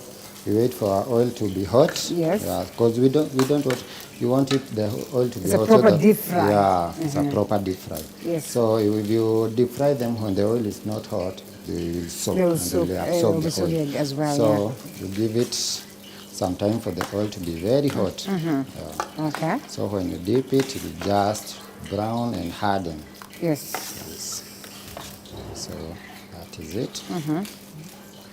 We wait for our oil to be hot. Yes. Yeah, because we don't want, you want it, the oil to be It's a hot. proper that, deep fry. Yeah, it's a proper deep fry. Yes. So if you deep fry them when the oil is not hot, they will soak and they will absorb the oil. As well, so you give it some time for the oil to be very hot. Yeah. Okay. So when you dip it, it will just brown and harden. Yes. So that is it.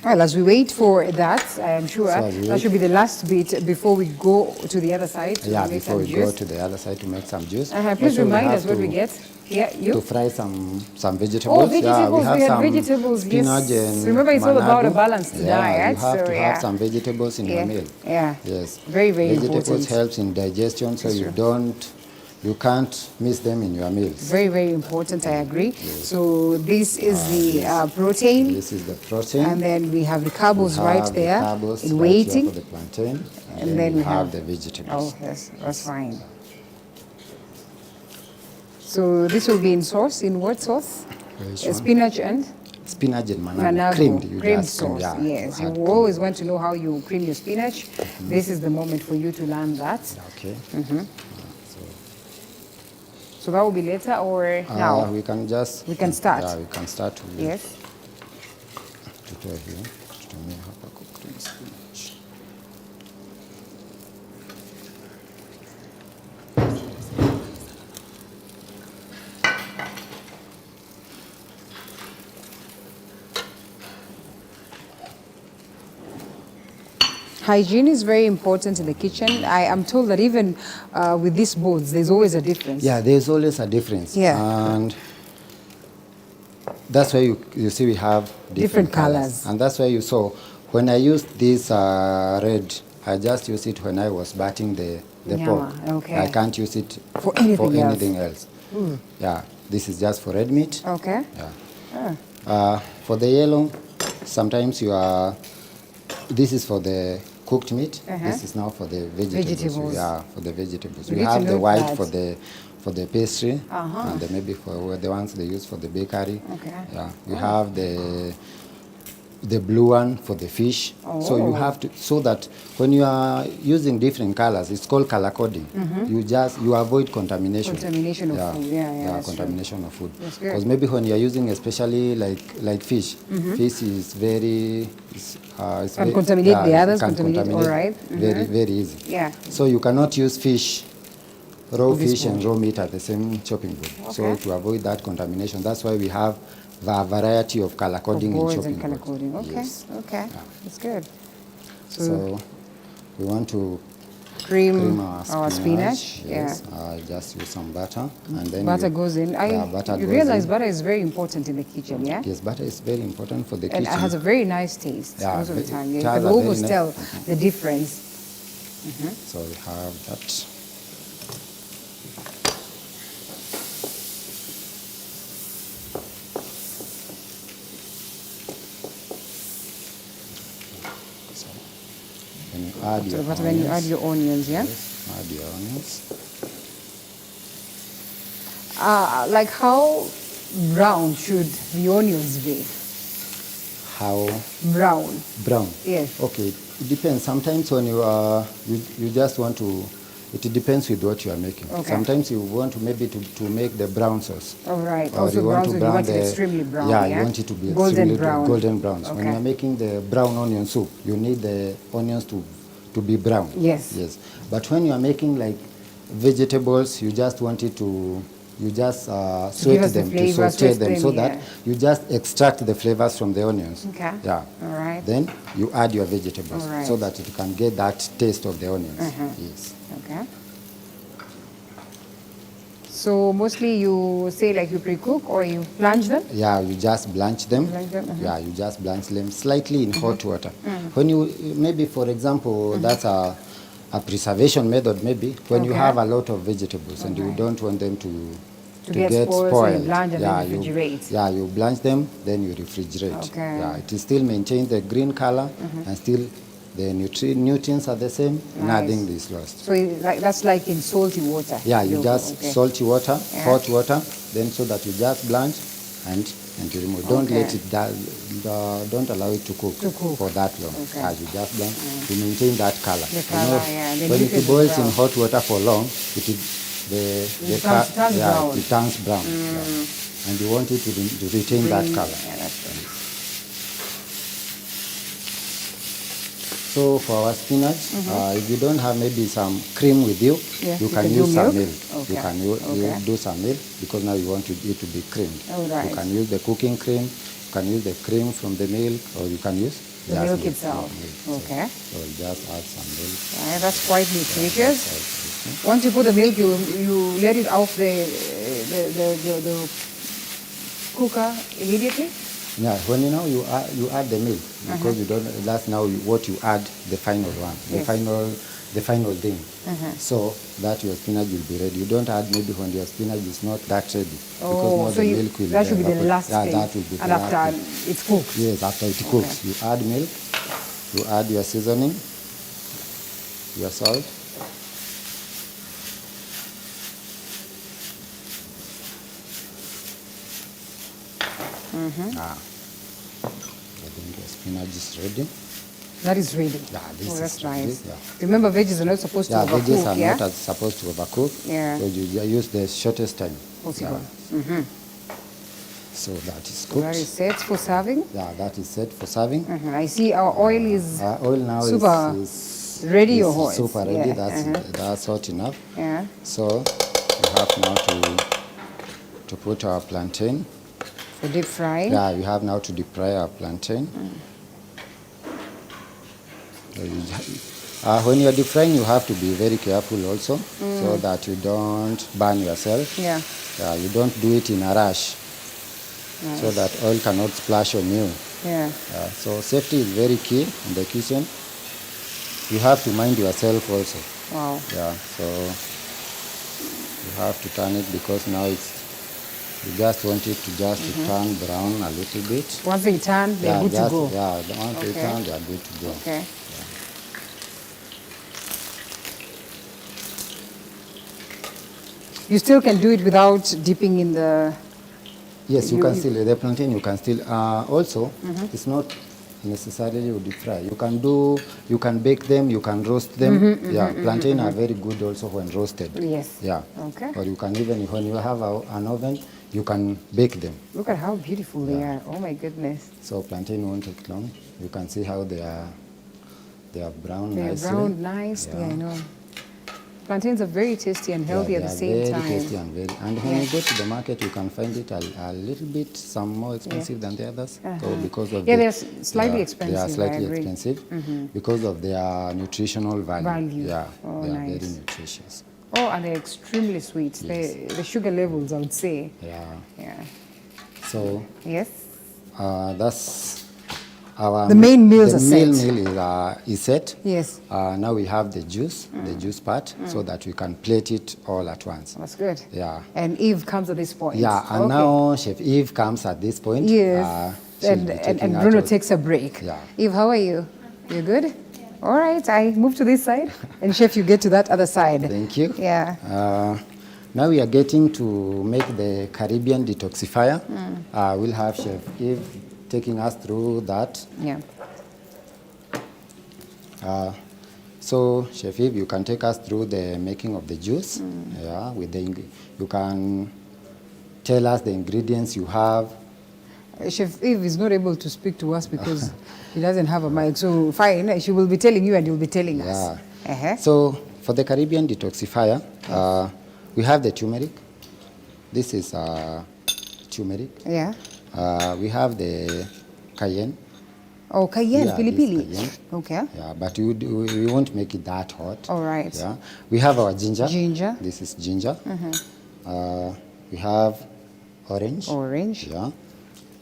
Well, as we wait for that, I am sure So as we that wait- should be the last bit before we go to the other side to Yeah, make before some we juice. go to the other side to make some juice. Please Also, we remind have us what we to- get. Yeah, To you. fry some vegetables. Oh, vegetables. Yeah, We had some vegetables. spinach Yes. and Remember, it's all about a manado. balanced Yeah, diet. you have so, to yeah. have some vegetables in your meal. Yeah. Yes. Very, very Vegetables important. helps in digestion, so you can't miss them in your meals. Very, very important. I agree. So this is the protein, This is the protein. and then we have the carbs We right have the there carbs in right waiting. here for the plantain, And then we we have have- the vegetables. Oh, yes, that's fine. So this will be in sauce. In what sauce? Which one? Spinach and Spinach and manado. manago. Creamed. You Creamed just cream, sauce. yeah, Yes, you hard cream. always want to know how you cream your spinach. This is the moment for you to learn that. Okay. So that will be later or now? We can just. We can start. Yeah, we can start. Yes. Tutoe hiyo. Tutumie hapa kucream spinach. Hygiene is very important in the kitchen. I am told that even with these bowls, there's always a difference. Yeah, there's always a difference. Yeah. And that's why you see we have Different colors. And that's why you saw, when I used this red, I just used it when I was batting the Nyama, pork. okay. I can't use it For anything else. Yeah, this is just for red meat. Okay. Yeah. For the yellow, sometimes this is for the cooked meat. This is now for the vegetables. Yeah, for the vegetables. We We need to have the know white that. for the pastry, and then maybe for the ones they use for the bakery. Okay. Yeah, we have the blue one for the fish. So you have to, so that when you are using different colors, it's called color coding. You avoid contamination. Contamination of food. Yeah, that's contamination of food. That's good. Because maybe when you are using, especially like fish, fish is very. Can contaminate the others, can contaminate, all right. Very, very easy. Yeah. So you cannot use raw This fish and raw meat at the same chopping board. So Okay. to avoid that contamination, that's why we have a variety of color coding in Boards chopping and color boards. coding. Okay. Yes. Okay. That's good. So we want to Cream cream our spinach. Yes. Just use some butter, and then Butter goes in. butter You goes realize in. butter is very important in the kitchen, yeah? Yes, butter is very important for the And kitchen. it has a very nice taste Yeah, most of the time. You it can has a very almost nice- tell the difference. So we have that. So when you add So your but when you add onions, your onions, yeah? yes, add your onions. Like how brown should the onions be? How Brown. brown? Yes. Okay, it depends. Sometimes when you just want to, it depends with what you are making. Okay. Sometimes you want to maybe to make the brown sauce. All right. Or Also you want brown, to so you brown want it the, extremely brown, Yeah, yeah? you want it to be Golden extremely brown. golden browns. When Okay. you are making the brown onion soup, you need the onions to be brown. Yes. Yes. But when you are making like vegetables, you just want it to, you just sweat us the them, to flavor, saute sweat them, them, so yeah. that you just extract the flavors from the onions. Okay. Yeah. All right. Then you add your vegetables All right. so that it can get that taste of the onions. Yes. Okay. So mostly you say like you pre-cook or you blanch them? Yeah, you just blanch them. Blanch them, Yeah, you just blanch them slightly in hot water. When you, maybe for example, that's a preservation method maybe, when you Okay. have a lot of vegetables and you don't want them to get spoiled, so you blanch and then you, refrigerate. yeah, you blanch them, then you refrigerate. Okay. Yeah, it still maintains the green color and still the nutrients are the same, nothing is lost. So that's like in salty water? Yeah, you just Okay. salty water, Yeah. hot water, then so that you just blanch and and you remove. Don't Okay. let it don't allow it to cook, for that long. Okay. As you just done, you maintain that color. The color, yeah, the when liquid it boils brown. in hot water for long, it turns brown. it turns brown. Yeah. And you want it to retain that color. Yeah, that's right. So for our spinach, if you don't have maybe some cream with you, Yeah, you you can can use do some milk. milk. Okay. You can Okay. do some milk because now you want it to be creamed. All right. You can use the cooking cream, you can use the cream from the milk, or you can use The just milk itself. Milk. Okay. So just add some milk. Yeah, that's quite nutritious. Once you put the milk, you let it off the cooker immediately. Yeah, when you add the milk because you don't. That's now what you add the final one, Yes. the final thing. So that your spinach will be ready. You don't add maybe when your spinach is not that ready because now so the milk will that should be the evaporate. last Yeah, thing. that will be And the after last thing. it's cooked. Yes, after it cooks, you add milk, you add your seasoning, your salt. I think your spinach is ready. That is ready. Yeah, this Oh, that's is nice. ready, yeah. Remember, veggies are not supposed to Yeah, veggies overcook, are yeah? not supposed to overcook. Yeah. So you use the shortest time. Possible. Yeah. So that is So that cooked. is set for serving. Yeah, that is set for serving. I see our oil is Oil now super is ready is or hot? super ready. Yeah, That's hot enough. yeah. So we have now to put our plantain. For deep frying. Yeah, we have now to deep fry our plantain. When you're deep frying, you have to be very careful also so that you don't burn yourself. Yeah. You don't do it in a rush so that oil cannot splash on you. Yeah. So safety is very key in the kitchen. You have to mind yourself also. Wow. Yeah, so you have to turn it because now you just want it to turn brown a little bit. Once they turn, they're good to go. Yeah, once they Okay. turn, they are good to go. Okay. You still can do it without dipping in the... Yes, you can still, the plantain you can still, also, it's not necessarily you deep fry. You can bake them, you can roast them. Plantain are very good also when roasted. Yes. Yeah. Okay. Or you can even, when you have an oven, you can bake them. Look at how beautiful they are. Oh my goodness. So plantain won't take long. You can see how they are brown They're nicely. browned nicely, I know. Plantains are very tasty and healthy at the same very time. tasty and when you go to the market, you can find it a little bit some more expensive than the others. So because of they're slightly expensive. They are I slightly agree. expensive because of their nutritional value. Yeah, Oh, they are nice. very nutritious. Oh, and they're extremely sweet. The sugar levels, I would say. Yeah. Yeah. So Yes. that's our The main meals are The main set. meal is set. Yes. Now we have the juice part, so that we can plate it all at once. That's good. Yeah. And Eve comes at this point. Yeah, and Okay. now Chef Eve comes at this point. Yes. She'll And, be and, taking and out Bruno all- takes a break. Yeah. Eve, how are you? You good? All right, I move to this side. And Chef, you get to that other side. Thank you. Yeah. Now we are getting to make the Caribbean detoxifier. We'll have Chef Eve taking us through that. Yeah. So, Chef Eve, you can take us through the making of the juice. Yeah, you can tell us the ingredients you have. Chef Eve is not able to speak to us because he doesn't have a mic. So fine, she will be telling you and you'll be telling us. Yeah. So, for the Caribbean detoxifier, we have the turmeric. This is turmeric. Yeah. We have the cayenne. Oh, cayenne, Yeah, pili-pili. this cayenne. Okay. Yeah, but we won't make it that hot. All right. Yeah. We have our ginger. Ginger. This is ginger. We have orange. Orange. Yeah.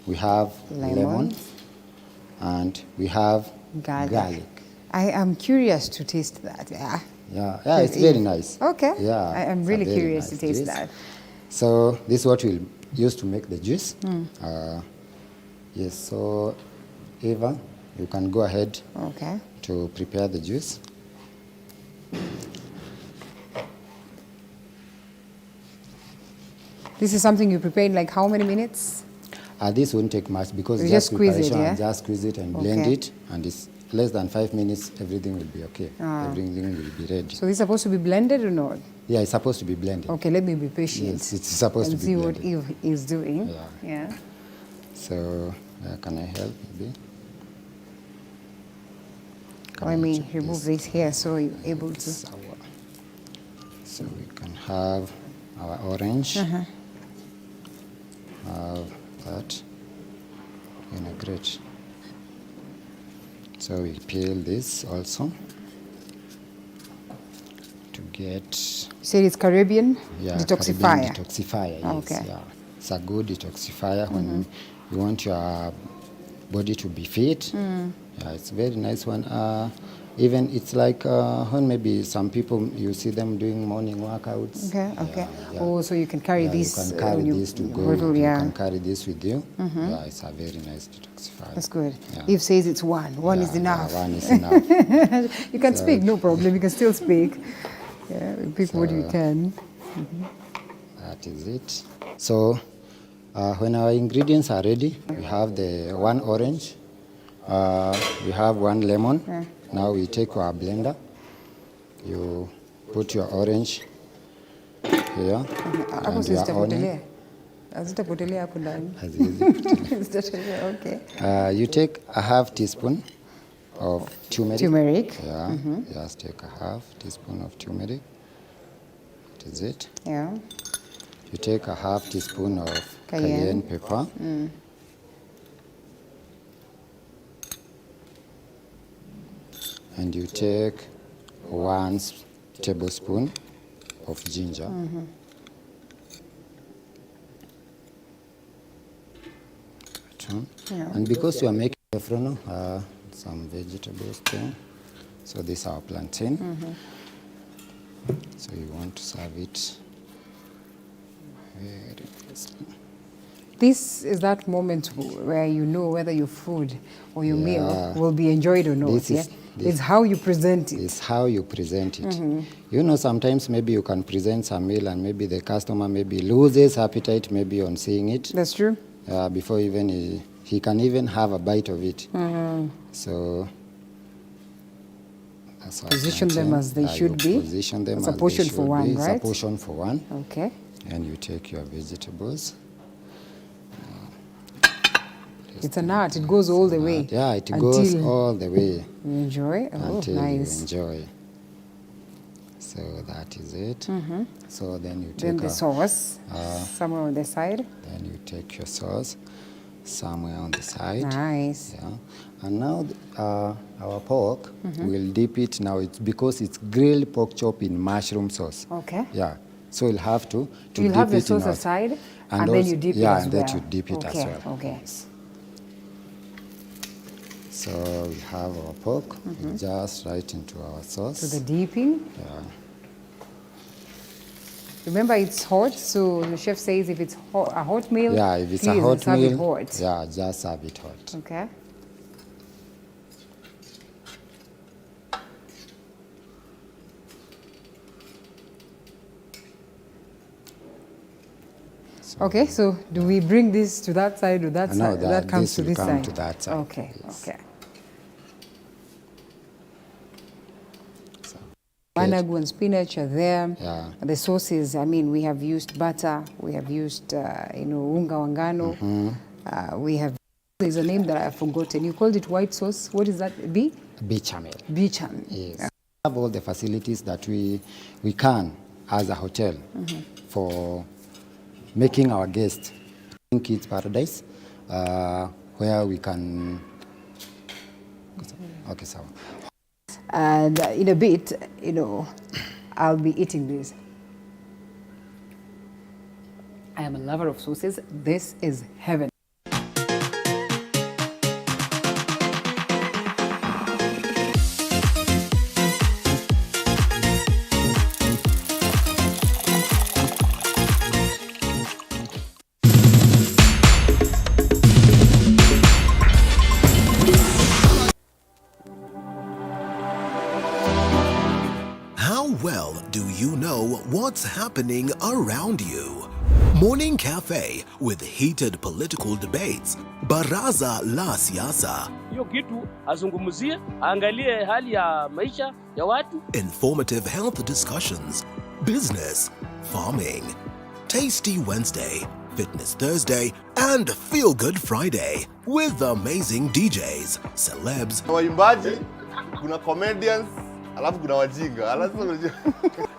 We have lemon. And we have garlic. I am curious to taste that. Yeah. Yeah, it's very nice. Okay. Yeah, I am it's a really very curious to nice taste juice. that. So this is what we'll use to make the juice. Yes, so Eva, you can go ahead Okay. to prepare the juice. This is something you prepare in like how many minutes? This won't take much because You just just squeeze it, preparation, yeah? just squeeze it and blend it, and it's less than 5 minutes, everything will be okay. Everything will be ready. So this is supposed to be blended or not? Yeah, it's supposed to be blended. Okay, let me be patient. Yes, it's supposed and to be see blended. what Eve is doing. Yeah. Yeah. So, can I help maybe? Let me remove this here so you're able to. So we can have our orange. Have that vinaigrette. So we peel this also to get. You said it's Caribbean detoxifier. Caribbean detoxifier, yes. Okay. Yeah. It's a good detoxifier when you want your body to be fit. Yeah, it's a very nice one. Even it's like when maybe some people, you see them doing morning workouts. Okay. Yeah. Oh, so you can carry this. You can carry this to go. bottle, You can carry this with you. Yeah, it's a very nice detoxifier. That's good. Yeah. Eve says it's one. One is enough. Yeah, one is enough. You can speak, no problem. You can still speak. Yeah, pick what you can. That is it. So when our ingredients are ready, we have the one orange, we have one lemon. Now we take our blender, you put your orange here, and your onion. Hazitapotelea hapo ndani. Okay. You take a half teaspoon of turmeric. Turmeric. Yeah, just take a half teaspoon of turmeric. That is it. Yeah. You take a half teaspoon of cayenne pepper. And you take 1 tablespoon of ginger. And because you are making frono, some vegetables too. So this is our plantain. So you want to serve it very nicely. This is that moment where you know whether your food or your meal will be enjoyed or not. It's how you present it. It's how you present it. You know, sometimes maybe you can present some meal and maybe the customer maybe loses appetite maybe on seeing it. That's true. Before even he can even have a bite of it. So that's position them as they should be. Position them it's as a portion they should for one, be. right? It's a portion for one. Okay. And you take your vegetables. It's an art. It goes all the way. Yeah, it goes all the way. You enjoy. Oh, until nice. you enjoy. So that is it. So then you take then the sauce somewhere on the side. Then you take your sauce somewhere on the side. Nice. Yeah. And now our pork, we'll dip it now. It's because it's grilled pork chop in mushroom sauce. Okay. Yeah. So you'll have to you'll dip have the it sauce in aside, and also, then you dip it as yeah, well. and then you dip it as well. Okay. Yes. So we have our pork. We just right into our sauce. So the dipping. Yeah. Remember, it's hot, so the chef says if it's a hot meal, Yeah, if it's please a hot serve meal, it hot. yeah, just serve it hot. Okay. Okay, so do we bring this to that side or that side? No, that comes to will this come side. to that side. Okay, yes. okay. So, Managu and spinach are there. Yeah. The sauces, I mean, we have used butter, we have used, unga wangano. We have, there's a name that I've forgotten. You called it white sauce. What is that? Bechamel. Bechamel. Yes. We have all the facilities that we can as a hotel for making our guests Kids Paradise, where we can. Okay, so. And in a bit, I'll be eating this. I am a lover of sauces. This is heaven. How well do you know what's happening around you? Morning Cafe with heated political debates. Baraza la Siasa. Hiyo kitu azungumzie, angalie hali ya maisha ya watu. Informative health discussions. Business, farming. Tasty Wednesday, Fitness Thursday, and Feel Good Friday with amazing DJs, celebs, Waimbaji, kuna comedians, alafu kuna wajinga.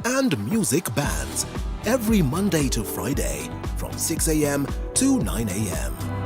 and music bands every Monday to Friday from 6 a.m. to 9 a.m.